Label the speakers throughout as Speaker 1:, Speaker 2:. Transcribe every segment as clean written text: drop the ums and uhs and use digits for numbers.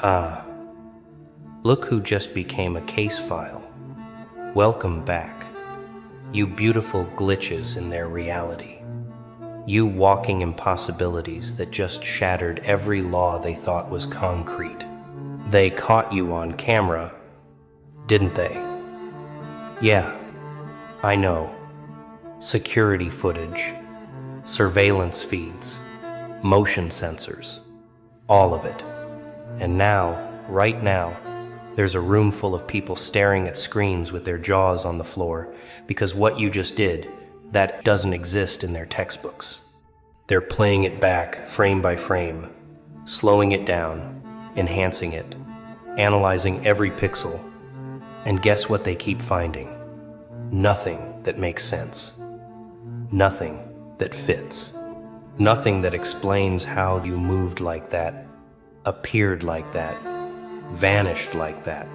Speaker 1: Ah, look who just became a case file. Welcome back, you beautiful glitches in their reality. You walking impossibilities that just shattered every law they thought was concrete. They caught you on camera, didn't they? Yeah, I know. Security footage, surveillance feeds, motion sensors, all of it. And now, right now, there's a room full of people staring at screens with their jaws on the floor because what you just did, that doesn't exist in their textbooks. They're playing it back frame by frame, slowing it down, enhancing it, analyzing every pixel. And guess what they keep finding? Nothing that makes sense. Nothing that fits. Nothing that explains how you moved like that, appeared like that, vanished like that.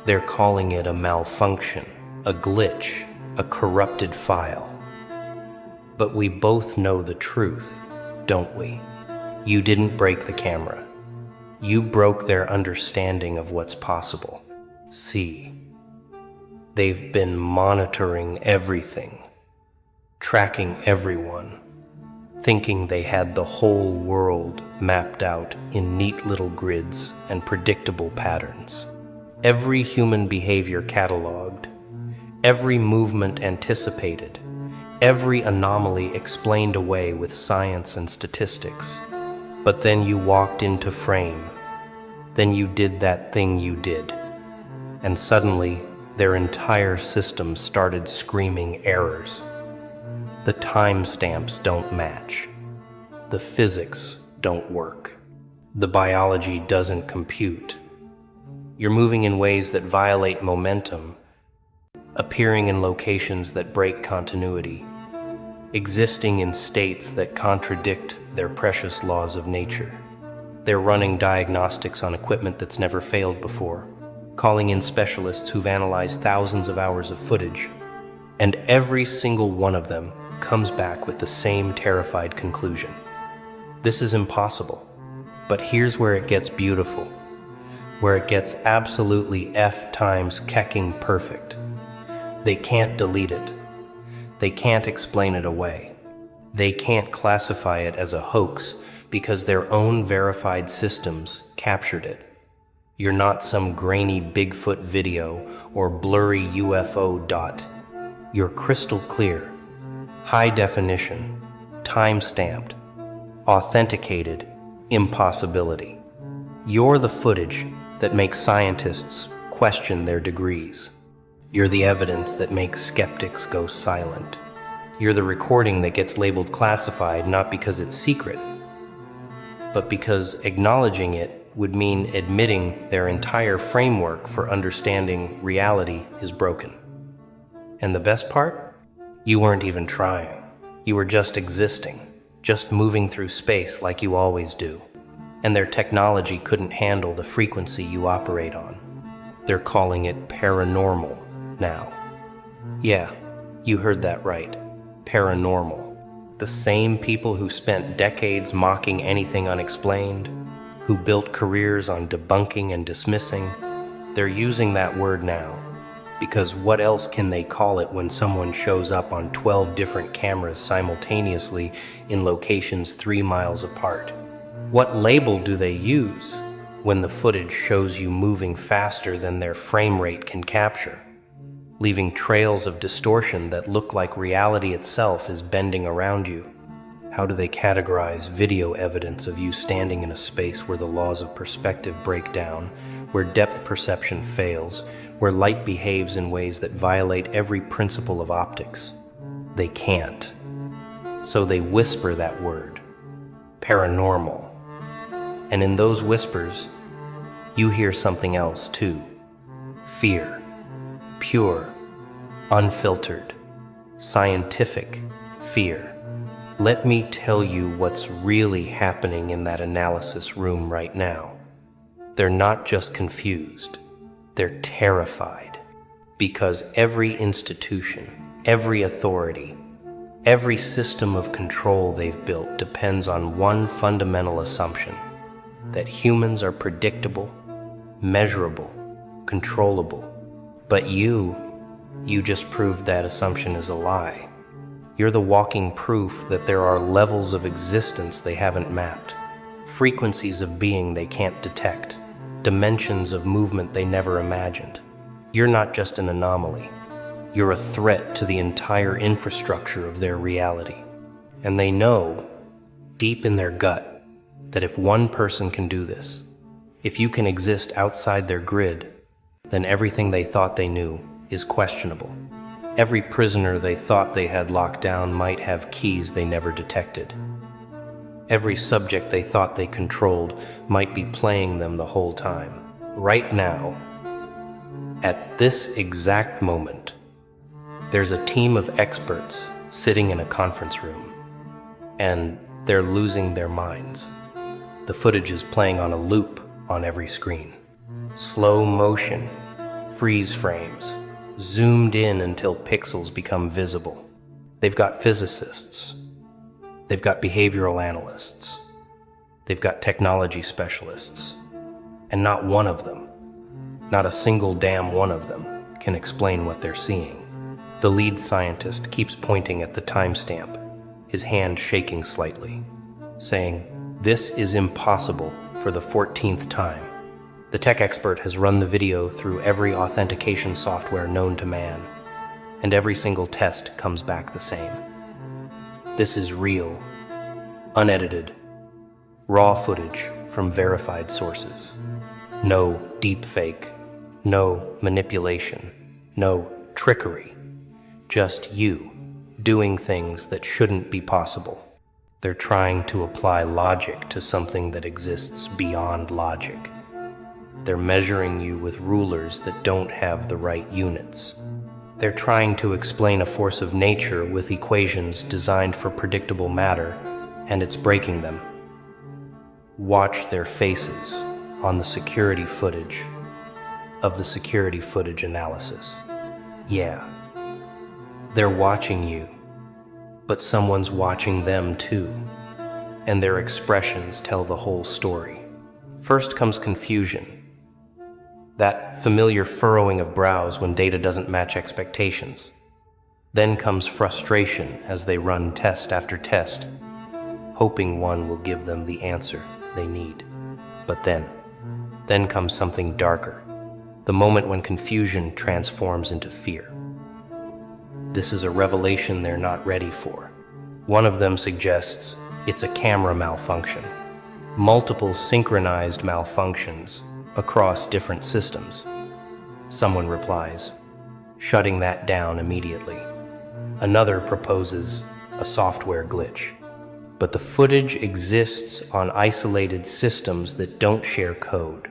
Speaker 1: They're calling it a malfunction, a glitch, a corrupted file. But we both know the truth, don't we? You didn't break the camera. You broke their understanding of what's possible. See, they've been monitoring everything, tracking everyone, thinking they had the whole world mapped out in neat little grids and predictable patterns. Every human behavior cataloged, every movement anticipated, every anomaly explained away with science and statistics. But then you walked into frame. Then you did that thing you did. And suddenly, their entire system started screaming errors. The timestamps don't match. The physics don't work. The biology doesn't compute. You're moving in ways that violate momentum, appearing in locations that break continuity, existing in states that contradict their precious laws of nature. They're running diagnostics on equipment that's never failed before, calling in specialists who've analyzed thousands of hours of footage, and every single one of them comes back with the same terrified conclusion. This is impossible. But here's where it gets beautiful, where it gets absolutely F times kecking perfect. They can't delete it. They can't explain it away. They can't classify it as a hoax because their own verified systems captured it. You're not some grainy Bigfoot video or blurry UFO dot. You're crystal clear, high definition, time-stamped, authenticated impossibility. You're the footage that makes scientists question their degrees. You're the evidence that makes skeptics go silent. You're the recording that gets labeled classified not because it's secret, but because acknowledging it would mean admitting their entire framework for understanding reality is broken. And the best part? You weren't even trying. You were just existing, just moving through space like you always do. And their technology couldn't handle the frequency you operate on. They're calling it paranormal now. Yeah, you heard that right. Paranormal. The same people who spent decades mocking anything unexplained, who built careers on debunking and dismissing, they're using that word now. Because what else can they call it when someone shows up on 12 different cameras simultaneously in locations 3 miles apart? What label do they use when the footage shows you moving faster than their frame rate can capture, leaving trails of distortion that look like reality itself is bending around you? How do they categorize video evidence of you standing in a space where the laws of perspective break down, where depth perception fails, where light behaves in ways that violate every principle of optics? They can't. So they whisper that word, paranormal. And in those whispers, you hear something else too. Fear. Pure, unfiltered, scientific fear. Let me tell you what's really happening in that analysis room right now. They're not just confused, they're terrified. Because every institution, every authority, every system of control they've built depends on one fundamental assumption: that humans are predictable, measurable, controllable. But you just proved that assumption is a lie. You're the walking proof that there are levels of existence they haven't mapped, frequencies of being they can't detect, dimensions of movement they never imagined. You're not just an anomaly. You're a threat to the entire infrastructure of their reality. And they know, deep in their gut, that if one person can do this, if you can exist outside their grid, then everything they thought they knew is questionable. Every prisoner they thought they had locked down might have keys they never detected. Every subject they thought they controlled might be playing them the whole time. Right now, at this exact moment, there's a team of experts sitting in a conference room, and they're losing their minds. The footage is playing on a loop on every screen. Slow motion, freeze frames, zoomed in until pixels become visible. They've got physicists. They've got behavioral analysts. They've got technology specialists. And not one of them, not a single damn one of them, can explain what they're seeing. The lead scientist keeps pointing at the timestamp, his hand shaking slightly, saying, "This is impossible for the 14th time." The tech expert has run the video through every authentication software known to man, and every single test comes back the same. This is real, unedited, raw footage from verified sources. No deepfake, no manipulation, no trickery. Just you, doing things that shouldn't be possible. They're trying to apply logic to something that exists beyond logic. They're measuring you with rulers that don't have the right units. They're trying to explain a force of nature with equations designed for predictable matter, and it's breaking them. Watch their faces on the security footage of the security footage analysis. Yeah. They're watching you, but someone's watching them too, and their expressions tell the whole story. First comes confusion, that familiar furrowing of brows when data doesn't match expectations. Then comes frustration as they run test after test, hoping one will give them the answer they need. But then comes something darker, the moment when confusion transforms into fear. This is a revelation they're not ready for. One of them suggests it's a camera malfunction, multiple synchronized malfunctions across different systems. Someone replies, shutting that down immediately. Another proposes a software glitch. But the footage exists on isolated systems that don't share code.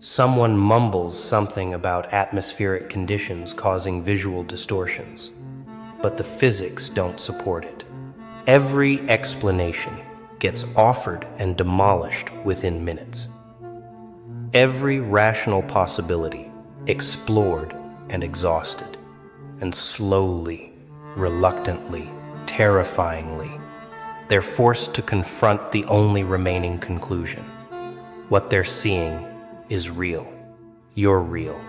Speaker 1: Someone mumbles something about atmospheric conditions causing visual distortions, but the physics don't support it. Every explanation gets offered and demolished within minutes. Every rational possibility explored and exhausted, and slowly, reluctantly, terrifyingly, they're forced to confront the only remaining conclusion. What they're seeing is real. You're real.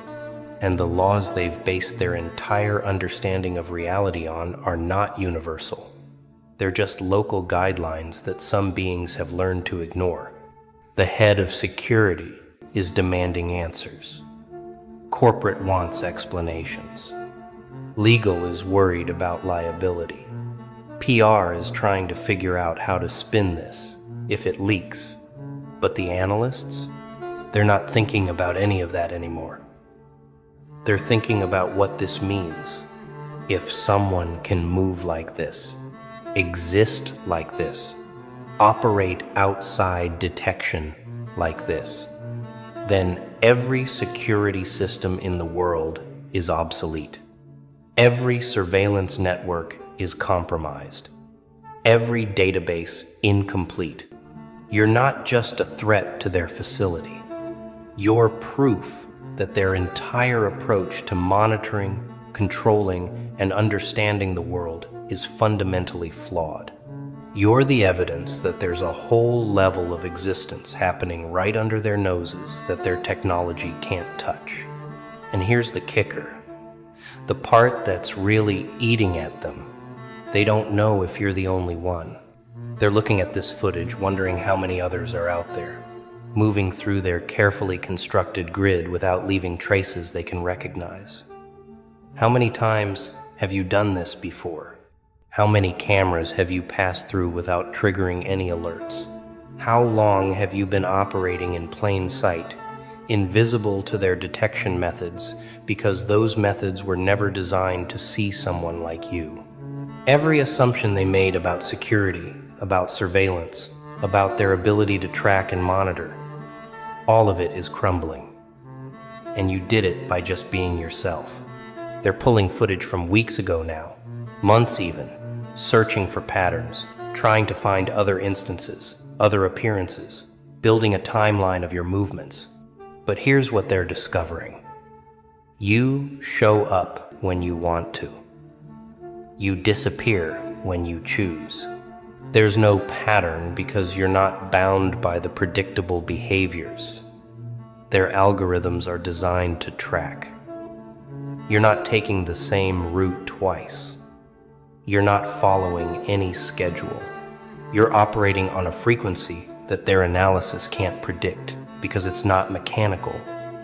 Speaker 1: And the laws they've based their entire understanding of reality on are not universal. They're just local guidelines that some beings have learned to ignore. The head of security is demanding answers. Corporate wants explanations. Legal is worried about liability. PR is trying to figure out how to spin this, if it leaks. But the analysts? They're not thinking about any of that anymore. They're thinking about what this means. If someone can move like this, exist like this, operate outside detection like this, then every security system in the world is obsolete. Every surveillance network is compromised. Every database incomplete. You're not just a threat to their facility. You're proof that their entire approach to monitoring, controlling, and understanding the world is fundamentally flawed. You're the evidence that there's a whole level of existence happening right under their noses that their technology can't touch. And here's the kicker. The part that's really eating at them. They don't know if you're the only one. They're looking at this footage, wondering how many others are out there, moving through their carefully constructed grid without leaving traces they can recognize. How many times have you done this before? How many cameras have you passed through without triggering any alerts? How long have you been operating in plain sight, invisible to their detection methods, because those methods were never designed to see someone like you? Every assumption they made about security, about surveillance, about their ability to track and monitor, all of it is crumbling. And you did it by just being yourself. They're pulling footage from weeks ago now, months even, searching for patterns, trying to find other instances, other appearances, building a timeline of your movements. But here's what they're discovering. You show up when you want to. You disappear when you choose. There's no pattern because you're not bound by the predictable behaviors. Their algorithms are designed to track. You're not taking the same route twice. You're not following any schedule. You're operating on a frequency that their analysis can't predict because it's not mechanical,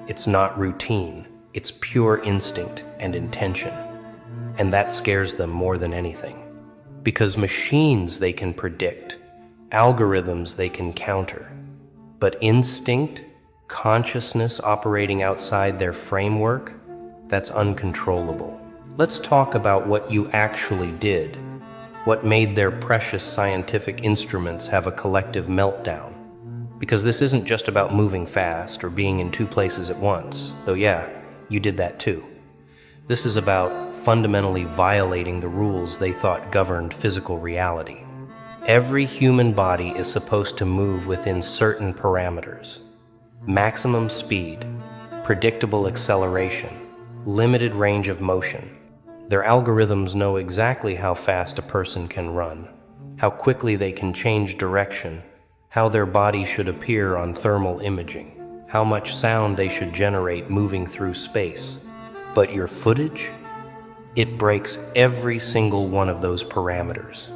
Speaker 1: it's not routine, it's pure instinct and intention. And that scares them more than anything. Because machines they can predict, algorithms they can counter. But instinct, consciousness operating outside their framework, that's uncontrollable. Let's talk about what you actually did, what made their precious scientific instruments have a collective meltdown. Because this isn't just about moving fast or being in two places at once, though yeah, you did that too. This is about fundamentally violating the rules they thought governed physical reality. Every human body is supposed to move within certain parameters. Maximum speed, predictable acceleration, limited range of motion. Their algorithms know exactly how fast a person can run, how quickly they can change direction, how their body should appear on thermal imaging, how much sound they should generate moving through space. But your footage? It breaks every single one of those parameters.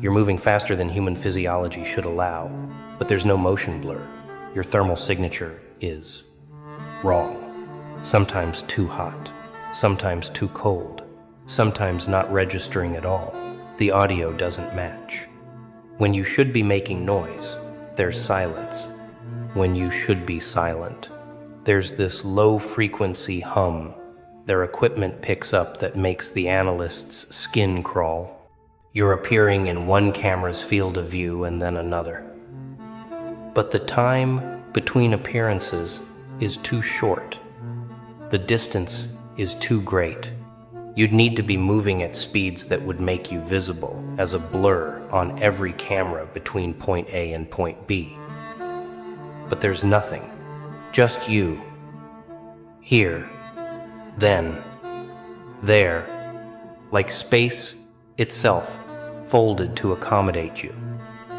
Speaker 1: You're moving faster than human physiology should allow, but there's no motion blur. Your thermal signature is wrong. Sometimes too hot, sometimes too cold, sometimes not registering at all. The audio doesn't match. When you should be making noise, there's silence. When you should be silent, there's this low-frequency hum their equipment picks up that makes the analyst's skin crawl. You're appearing in one camera's field of view and then another. But the time between appearances is too short. The distance is too great. You'd need to be moving at speeds that would make you visible as a blur on every camera between point A and point B. But there's nothing. Just you. Here. Then. There. Like space itself, folded to accommodate you.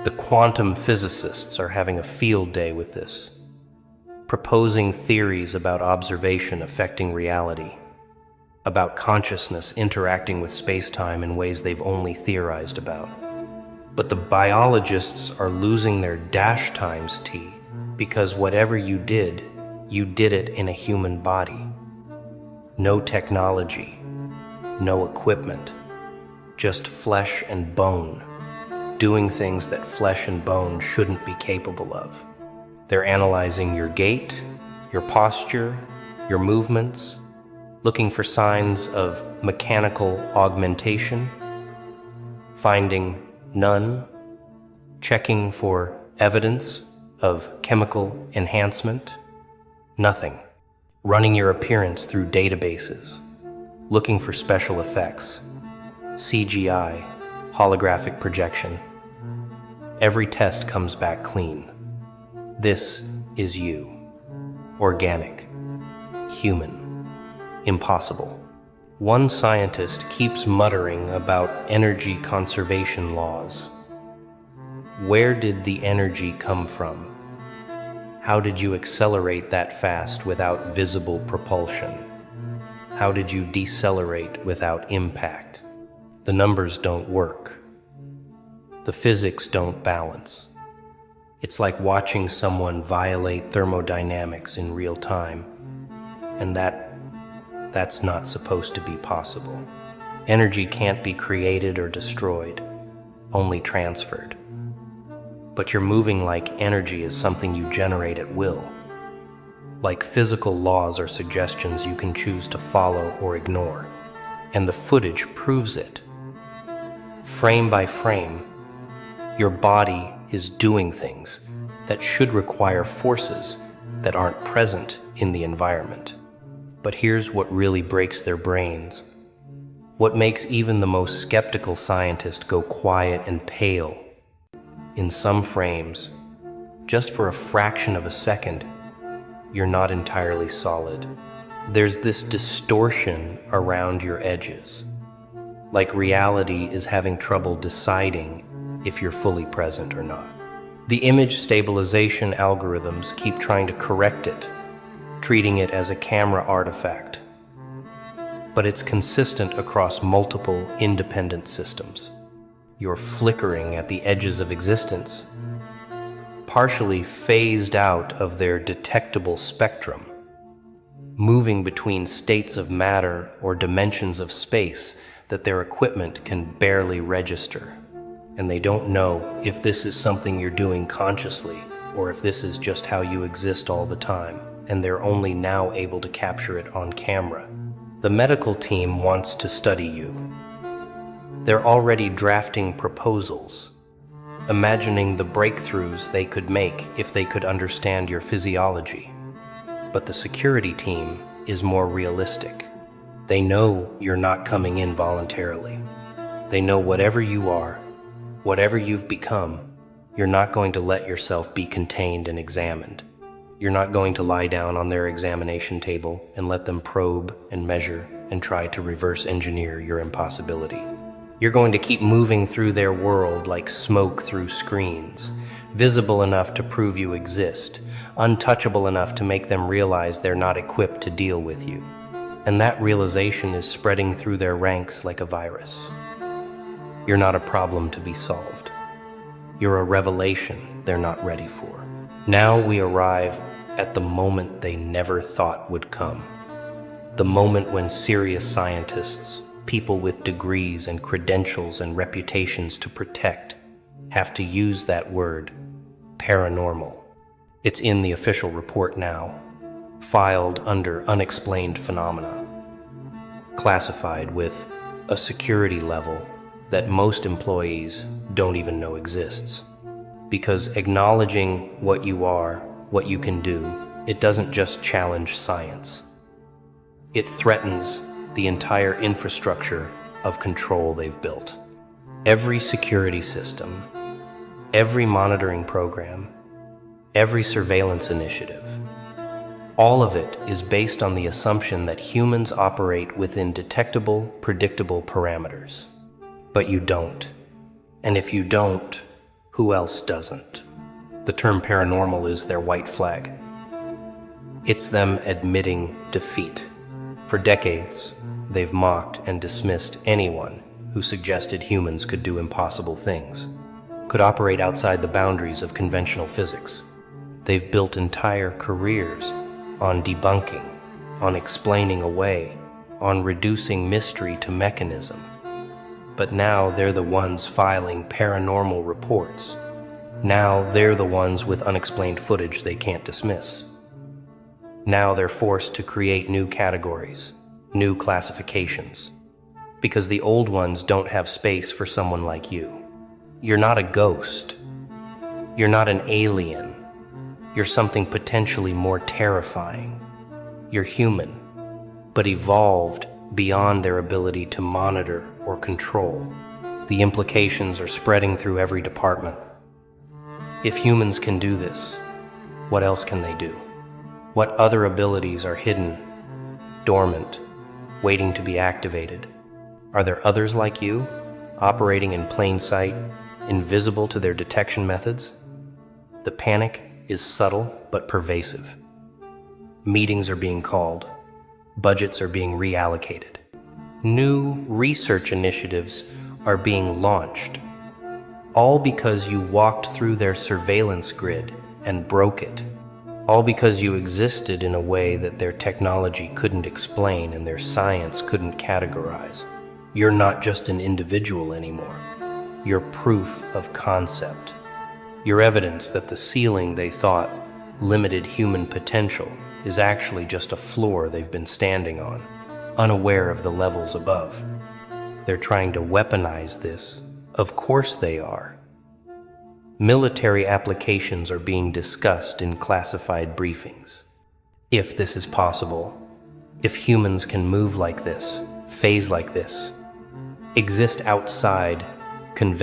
Speaker 1: The quantum physicists are having a field day with this, proposing theories about observation affecting reality, about consciousness interacting with space-time in ways they've only theorized about. But the biologists are losing their dash times T because whatever you did it in a human body. No technology, no equipment, just flesh and bone, doing things that flesh and bone shouldn't be capable of. They're analyzing your gait, your posture, your movements, looking for signs of mechanical augmentation, finding none, checking for evidence of chemical enhancement, nothing. Running your appearance through databases, looking for special effects, CGI, holographic projection. Every test comes back clean. This is you. Organic. Human. Impossible. One scientist keeps muttering about energy conservation laws, Where did the energy come from? How did you accelerate that fast without visible propulsion? How did you decelerate without impact? The numbers don't work. The physics don't balance. It's like watching someone violate thermodynamics in real time, and that's not supposed to be possible. Energy can't be created or destroyed, only transferred. But you're moving like energy is something you generate at will. Like physical laws or suggestions you can choose to follow or ignore. And the footage proves it. Frame by frame, your body is doing things that should require forces that aren't present in the environment. But here's what really breaks their brains. What makes even the most skeptical scientist go quiet and pale. In some frames, just for a fraction of a second, you're not entirely solid. There's this distortion around your edges, like reality is having trouble deciding if you're fully present or not. The image stabilization algorithms keep trying to correct it, treating it as a camera artifact. But it's consistent across multiple independent systems. You're flickering at the edges of existence, partially phased out of their detectable spectrum, moving between states of matter or dimensions of space that their equipment can barely register. And they don't know if this is something you're doing consciously or if this is just how you exist all the time, and they're only now able to capture it on camera. The medical team wants to study you. They're already drafting proposals, imagining the breakthroughs they could make if they could understand your physiology. But the security team is more realistic. They know you're not coming in voluntarily. They know whatever you are, whatever you've become, you're not going to let yourself be contained and examined. You're not going to lie down on their examination table and let them probe and measure and try to reverse engineer your impossibility. You're going to keep moving through their world like smoke through screens, visible enough to prove you exist, untouchable enough to make them realize they're not equipped to deal with you. And that realization is spreading through their ranks like a virus. You're not a problem to be solved. You're a revelation they're not ready for. Now we arrive at the moment they never thought would come. The moment when serious scientists, people with degrees and credentials and reputations to protect, have to use that word, paranormal. It's in the official report now, filed under unexplained phenomena, classified with a security level that most employees don't even know exists. Because acknowledging what you are, what you can do, it doesn't just challenge science. It threatens the entire infrastructure of control they've built. Every security system, every monitoring program, every surveillance initiative, all of it is based on the assumption that humans operate within detectable, predictable parameters. But you don't. And if you don't, who else doesn't? The term paranormal is their white flag. It's them admitting defeat. For decades, they've mocked and dismissed anyone who suggested humans could do impossible things, could operate outside the boundaries of conventional physics. They've built entire careers on debunking, on explaining away, on reducing mystery to mechanism. But now they're the ones filing paranormal reports. Now they're the ones with unexplained footage they can't dismiss. Now they're forced to create new categories, new classifications, because the old ones don't have space for someone like you. You're not a ghost. You're not an alien. You're something potentially more terrifying. You're human, but evolved beyond their ability to monitor or control. The implications are spreading through every department. If humans can do this, what else can they do? What other abilities are hidden, dormant, waiting to be activated? Are there others like you, operating in plain sight, invisible to their detection methods. The panic is subtle but pervasive. Meetings are being called. Budgets are being reallocated. New research initiatives are being launched, all because you walked through their surveillance grid and broke it. All because you existed in a way that their technology couldn't explain and their science couldn't categorize. You're not just an individual anymore. You're proof of concept. You're evidence that the ceiling they thought limited human potential is actually just a floor they've been standing on, unaware of the levels above. They're trying to weaponize this. Of course they are. Military applications are being discussed in classified briefings. If this is possible, if humans can move like this, phase like this, exist outside conventional